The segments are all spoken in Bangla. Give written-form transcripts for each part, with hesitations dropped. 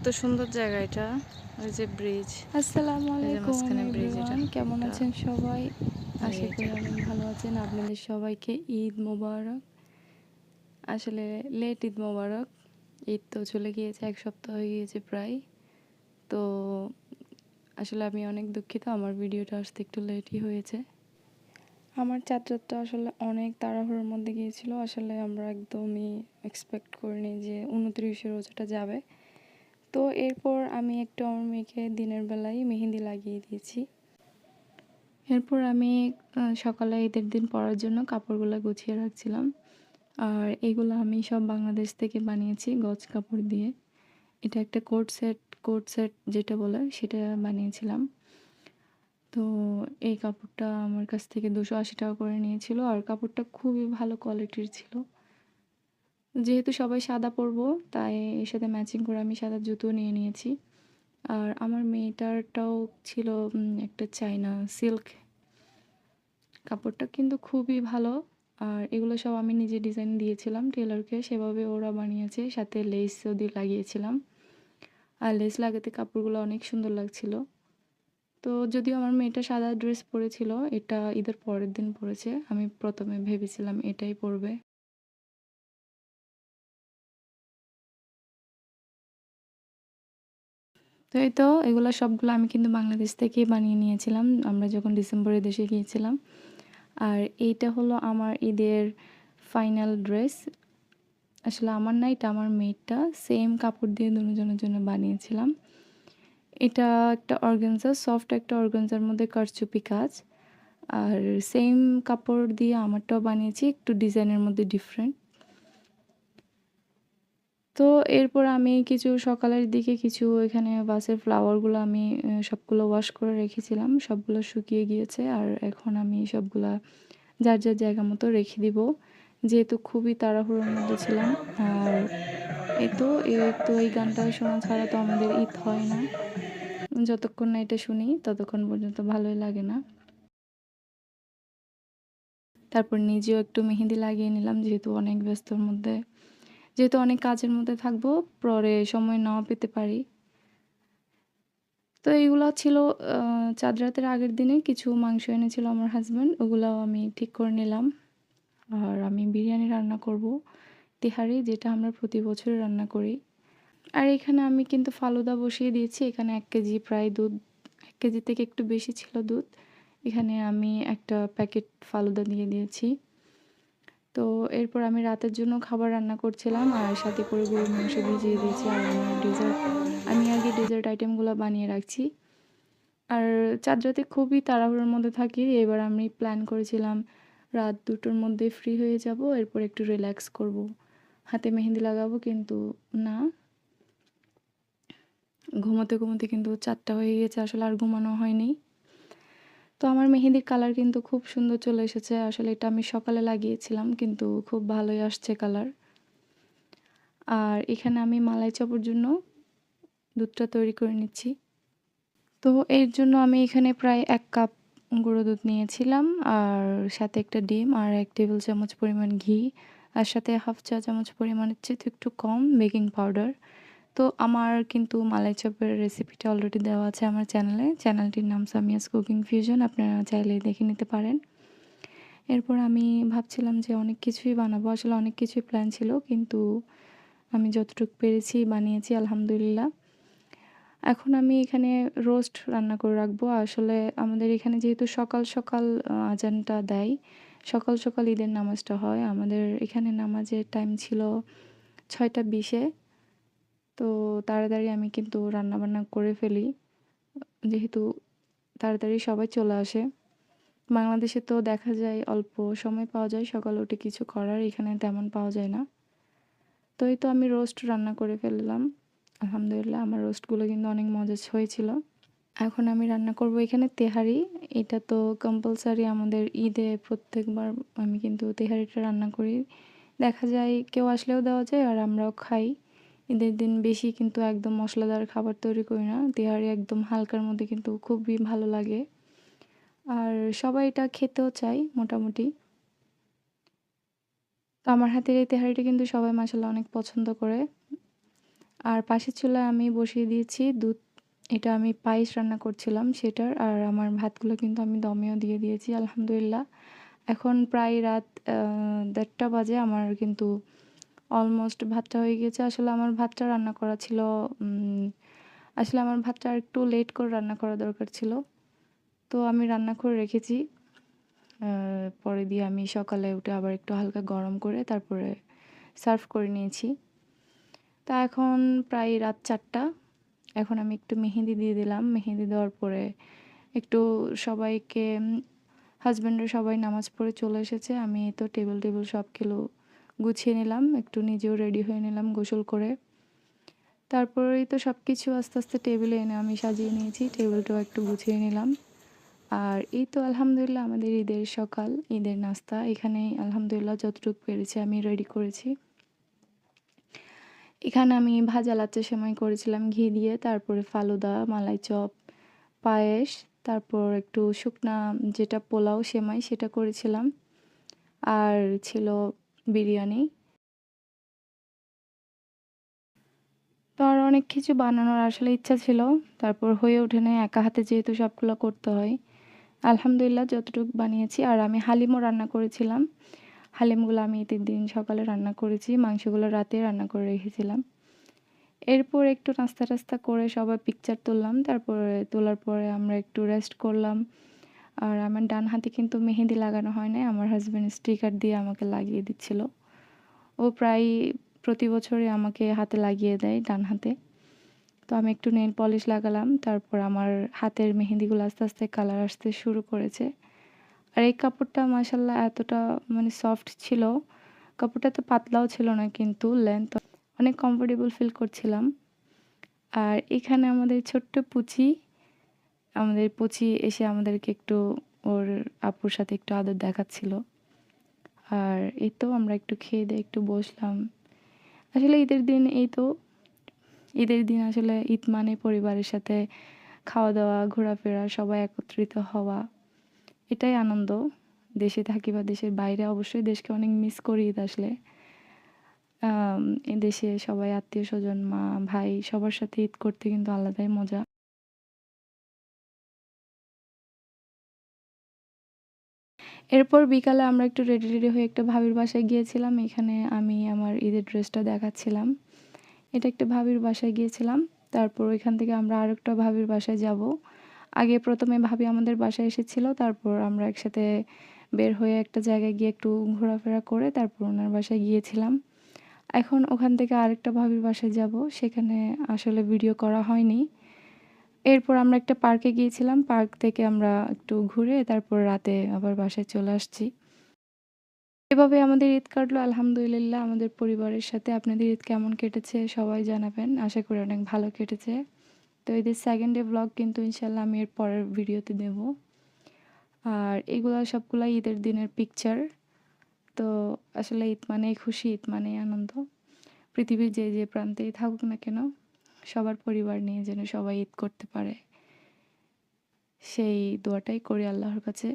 কত সুন্দর জায়গা এটা, ওই যে ব্রিজ, আসসালামু এই যে আলাইকুম মাঝখানে ব্রিজ এটা এভরিওয়ান, কেমন এটা আছেন সবাই? আর আশা এইটা। করি অনেক ভালো আছেন। আপনাদের সবাইকে ঈদ মোবারক। আসলে লেট ঈদ মোবারক। ঈদ তো চলে গিয়েছে, এক সপ্তাহ হয়ে গিয়েছে প্রায়। তো আসলে আমি অনেক দুঃখিত, আমার ভিডিওটা আসতে একটু লেটই হয়েছে। আমার চাঁদরাতটা আসলে অনেক তাড়াহুড়োর মধ্যে গিয়েছিল। আসলে আমরা একদমই এক্সপেক্ট করিনি যে 29 রোজাটা যাবে। তো এরপর আমি একটু আমার মেয়েকে দিনের বেলায় মেহেন্দি লাগিয়ে দিয়েছি। এরপর আমি সকালে ঈদের দিন পরার জন্য কাপড়গুলো গুছিয়ে রাখছিলাম। আর এগুলো আমি সব বাংলাদেশ থেকে বানিয়েছি গজ কাপড় দিয়ে। এটা একটা কোট সেট যেটা বলে সেটা বানিয়েছিলাম। তো এই কাপড়টা আমার কাছ থেকে 280 টাকা করে নিয়েছিল, আর কাপড়টা খুবই ভালো কোয়ালিটির ছিল। যেহেতু সবাই সাদা পরবো, তাই এর সাথে ম্যাচিং করে আমি সাদা জুতো নিয়ে নিয়েছি। আর আমার মেয়েটারটাও ছিল একটা চাইনা সিল্ক। কাপড়টা কিন্তু খুবই ভালো। আর এগুলো সব আমি নিজে ডিজাইন দিয়েছিলাম টেলারকে, সেভাবে ওরা বানিয়েছে, সাথে লেসও দিয়ে লাগিয়েছিলাম। আর লেস লাগাতে কাপড়গুলো অনেক সুন্দর লাগছিল। তো যদিও আমার মেয়েটা সাদা ড্রেস পরেছিল, এটা ঈদের পরের দিন পরেছে। আমি প্রথমে ভেবেছিলাম এটাই পরবে। তো এই তো এগুলো সবগুলো আমি কিন্তু বাংলাদেশ থেকেই বানিয়ে নিয়েছিলাম আমরা যখন ডিসেম্বরে দেশে গিয়েছিলাম। আর এইটা হলো আমার ঈদের ফাইনাল ড্রেস। আসলে আমার না, এটা আমার মেয়েরটা, সেম কাপড় দিয়ে দুজনের জন্য বানিয়েছিলাম। এটা একটা অর্গানজা, সফট একটা অর্গানজার মধ্যে কারচুপি কাজ। আর সেম কাপড় দিয়ে আমারটাও বানিয়েছি, একটু ডিজাইনের মধ্যে ডিফারেন্ট। তো এরপর আমি কিছু সকালের দিকে কিছু এখানে বাসের ফ্লাওয়ারগুলো আমি সবগুলো ওয়াশ করে রেখেছিলাম, সবগুলো শুকিয়ে গিয়েছে। আর এখন আমি সবগুলা যার যার জায়গা মতো রেখে দিব, যেহেতু খুবই তাড়াহুড়োর মধ্যে ছিলাম। আর এই গানটা শোনা ছাড়া তো আমাদের ঈদ হয় না। যতক্ষণ না এটা শুনি ততক্ষণ পর্যন্ত ভালোই লাগে না। তারপর নিজেও একটু মেহেন্দি লাগিয়ে নিলাম, যেহেতু অনেক কাজের মধ্যে থাকবো, পরে সময় নাও পেতে পারি। তো এইগুলো ছিল চাঁদ রাতের আগের দিনে কিছু মাংস এনেছিল আমার হাজব্যান্ড, ওগুলাও আমি ঠিক করে নিলাম। আর আমি বিরিয়ানি রান্না করব, তেহারি, যেটা আমরা প্রতি বছরই রান্না করি। আর এখানে আমি কিন্তু ফালুদা বসিয়ে দিয়েছি। এখানে 1 কেজি প্রায় দুধ, 1 কেজি থেকে একটু বেশি ছিল দুধ। এখানে আমি একটা প্যাকেট ফালুদা দিয়ে দিয়েছি। তো এরপর আমি রাতের জন্য খাবার রান্না করছিলাম, আর সাথে করে গরুর মাংস ভিজিয়ে দিয়েছি। আর আমার ডেজার্ট, আমি আগে ডেজার্ট আইটেমগুলো বানিয়ে রাখছি। আর চাঁদ রাতে খুবই তাড়াহুড়োর মধ্যে থাকি। এবার আমি প্ল্যান করেছিলাম রাত 2টোর মধ্যে ফ্রি হয়ে যাব, এরপর একটু রিল্যাক্স করব, হাতে মেহেন্দি লাগাবো। কিন্তু না, ঘুমোতে কিন্তু 4টা হয়ে গেছে, আসলে আর ঘুমানো হয়নি। তো আমার মেহেন্দির কালার কিন্তু খুব সুন্দর চলে এসেছে। আসলে এটা আমি সকালে লাগিয়েছিলাম, কিন্তু খুব ভালোই আসছে কালার। আর এখানে আমি মালাই চাপের জন্য দুধটা তৈরি করে নিচ্ছি। তো এর জন্য আমি এখানে প্রায় 1 কাপ গুঁড়ো দুধ নিয়েছিলাম, আর সাথে একটা ডিম আর 1 টেবিল চামচ পরিমাণ ঘি, আর সাথে হাফ চা চামচ পরিমাণের চেয়ে একটু কম বেকিং পাউডার। তো আমার কিন্তু মালাই চাপের রেসিপিটা অলরেডি দেওয়া আছে আমার চ্যানেলে। চ্যানেলটির নাম সামিয়াস কুকিং ফিউশন, আপনারা চাইলে দেখে নিতে পারেন। এরপর আমি ভাবছিলাম যে অনেক কিছুই বানাবো, আসলে অনেক কিছুই প্ল্যান ছিল, কিন্তু আমি যতটুকু পেরেছি বানিয়েছি আলহামদুলিল্লাহ। এখন আমি এখানে রোস্ট রান্না করে রাখবো। আসলে আমাদের এখানে যেহেতু সকাল সকাল আজানটা দেয়, সকাল সকাল ঈদের নামাজটা হয়। আমাদের এখানে নামাজের টাইম ছিল 6টা 20-এ। তো তাড়াতাড়ি আমি কিন্তু রান্নাবান্না করে ফেলি, যেহেতু তাড়াতাড়ি সবাই চলে আসে। বাংলাদেশে তো দেখা যায় অল্প সময় পাওয়া যায় সকালে উঠে কিছু করার, এখানে তেমন পাওয়া যায় না। তো এই তো আমি রোস্ট রান্না করে ফেললাম আলহামদুলিল্লাহ। আমার রোস্টগুলো কিন্তু অনেক মজা হয়েছিল। এখন আমি রান্না করব এখানে তেহারি। এটা তো কম্পালসারি আমাদের ঈদে প্রত্যেকবার আমি কিন্তু তেহারিটা রান্না করি। দেখা যায় কেউ আসলেও দেওয়া যায়, আর আমরাও খাই। ঈদের দিন বেশি কিন্তু একদম মশলাদার খাবার তৈরি করি না, তেহারি একদম হালকার মধ্যে কিন্তু খুবই ভালো লাগে। আর সবাই এটা খেতেও চায় মোটামুটি। তো আমার হাতের এই তেহারিটা কিন্তু সবাই মাশাআল্লাহ অনেক পছন্দ করে। আর পাশের চুলায় আমি বসিয়ে দিয়েছি দুধ। এটা আমি পায়েস রান্না করছিলাম সেটার। আর আমার ভাতগুলো কিন্তু আমি দমেও দিয়ে দিয়েছি আলহামদুলিল্লাহ। এখন প্রায় রাত ১:৩০ বাজে। আমার কিন্তু অলমোস্ট ভাতটা হয়ে গিয়েছে। আসলে আমার ভাতটা রান্না করা ছিল আসলে আমার ভাতটা আরেকটু লেট করে রান্না করা দরকার ছিল। তো আমি রান্না করে রেখেছি। আ পরে দিয়ে আমি সকালে উঠে আবার একটু হালকা গরম করে তারপরে সার্ভ করে নিয়েছি। তা এখন প্রায় রাত ৪টা। এখন আমি একটু মেহেদি দিয়ে দিলাম। মেহেদি দেওয়ার পরে একটু সবাইকে হাসব্যান্ডরা সবাই নামাজ পড়ে চলে এসেছে। আমি তো টেবিল সবগুলো গুছিয়ে নিলাম। একটু নিজেও রেডি হয়ে নিলাম গোসল করে। তারপরেই তো সবকিছু আস্তে, আস্তে টেবিলে এনে আমি সাজিয়ে নিয়েছি। টেবিলটাও একটু গুছিয়ে নিলাম। আর এই তো আলহামদুলিল্লাহ আমাদের ঈদের সকাল, ঈদের নাস্তা। এখানে আলহামদুলিল্লাহ যতটুকু পেরেছি আমি রেডি করেছি। এখানে আমি ভাজা লাচ্ছা সেমাই করেছিলাম ঘি দিয়ে, তারপরে ফালুদা, মালাই চপ, পায়েস, তারপর একটু শুকনা যেটা পোলাও সেমাই সেটা করেছিলাম। আর ছিল বিরিয়ানি। তো আরও অনেক কিছু বানানোর আসলে ইচ্ছা ছিল। তারপর হয়ে ওঠে নাই, একা হাতে যেহেতু সবগুলো করতে হয়। আলহামদুলিল্লাহ যতটুকু বানিয়েছি। আর আমি হালিমও রান্না করেছিলাম। হালিমগুলো আমি ঈদের দিন সকালে রান্না করেছি। মাংসগুলো রাতে রান্না করে রেখেছিলাম। এরপর একটু নাস্তা-টাস্তা করে সবাই পিকচার তুললাম। তারপরে তোলার পরে আমরা একটু রেস্ট করলাম। আর আমার ডান হাতে কিন্তু মেহেদি লাগানো হয় নাই। আমার হাসব্যান্ড স্টিকার দিয়ে আমাকে লাগিয়ে দিচ্ছিল। ও প্রায় প্রতি বছরই আমাকে হাতে লাগিয়ে দেয় ডান হাতে। তো আমি একটু নেইল পলিশ লাগালাম। তারপর আমার হাতের মেহেদিগুলো আস্তে, আস্তে কালার আসতে শুরু করেছে। আর এই কাপড়টা মাশাআল্লাহ এতটা মানে সফট ছিল। কাপড়টা এত পাতলাও ছিল না, কিন্তু লেন্থ অনেক কমফোর্টেবল ফিল করছিলাম। আর এখানে আমাদের ছোট্ট পুচি এসে আমাদেরকে একটু ওর আপুর সাথে একটু আদর দেখাচ্ছিল। আর এই তো আমরা একটু খেয়ে দেয়ে একটু বসলাম। আসলে ঈদের দিন এই তো, ঈদের দিন আসলে ঈদ মানে পরিবারের সাথে খাওয়া-দাওয়া, ঘোরাফেরা, সবাই একত্রিত হওয়া। এটাই আনন্দ। দেশে থাকি বা দেশের বাইরে অবশ্যই দেশকে অনেক মিস করি ঈদ আসলে। এ দেশে সবাই আত্মীয়স্বজন, মা, ভাই সবার সাথে ঈদ করতে কিন্তু আলাদাই মজা। এরপর বিকালে আমরা একটু রেডি হয়ে একটা ভাবির বাসায় গিয়েছিলাম। এখানে আমি আমার ঈদের ড্রেসটা দেখাচ্ছিলাম। এটা একটা ভাবির বাসায় গিয়েছিলাম। তারপর ওইখান থেকে আমরা আরেকটা ভাবির বাসায় যাব। আগে ১ম এ ভাবি আমাদের বাসায় এসেছিল। তারপর আমরা একসাথে বের হয়ে একটা জায়গায় গিয়ে একটু ঘোরাফেরা করে তারপর ওনার বাসায় গিয়েছিলাম। এখন ওখান থেকে আরেকটা ভাবির বাসায় যাব। সেখানে আসলে ভিডিও করা হয়নি। এরপর আমরা একটা পার্কে গিয়েছিলাম। পার্ক থেকে আমরা একটু ঘুরে তারপর রাতে আবার বাসায় চলে আসছি। এভাবে আমাদের ঈদ কাটলো আলহামদুলিল্লাহ আমাদের পরিবারের সাথে। আপনাদের ঈদ কেমন কেটেছে সবাই জানাবেন। আশা করি অনেক ভালো কেটেছে। তো ঈদের 2nd ডে ভ্লগ কিন্তু ইনশাআল্লাহ আমি এর পরের ভিডিওতে দেব। আর এগুলা সবগুলা ঈদের দিনের পিকচার। তো আসলে ঈদ মানেই খুশি, ঈদ মানেই আনন্দ। পৃথিবীর যে প্রান্তেই থাকুক না কেন, সবার পরিবার নিয়ে যেন সবাই ঈদ করতে পারে। সেই দোয়াটাই করি আল্লাহর কাছে।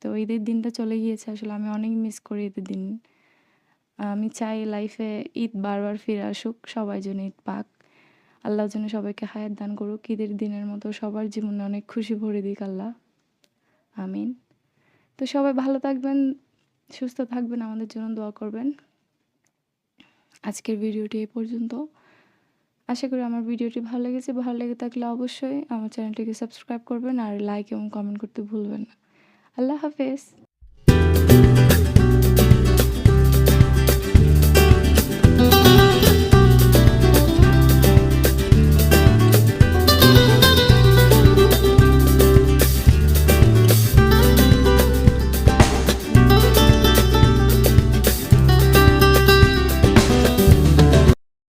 তো ঈদের দিনটা চলে গিয়েছে, আসলে আমি অনেক মিস করি ঈদের দিন। আমি চাই লাইফে ঈদ বারবার ফিরে আসুক, সবাই যেন ঈদ পাক। আল্লাহ যেন সবাইকে হায়াত দান করুক। ঈদের দিনের মতো সবার জীবনে অনেক খুশি ভরে দিক আল্লাহ। আমিন। তো সবাই ভালো থাকবেন, সুস্থ থাকবেন, আমাদের জন্য দোয়া করবেন। আজকের ভিডিওটি এই পর্যন্ত। আশা করি আমার ভিডিওটি ভালো লেগেছে। ভালো লেগে থাকলে অবশ্যই আমার চ্যানেলটিকে সাবস্ক্রাইব করবেন আর লাইক এবং কমেন্ট করতে ভুলবেন না। আল্লাহ হাফেজ।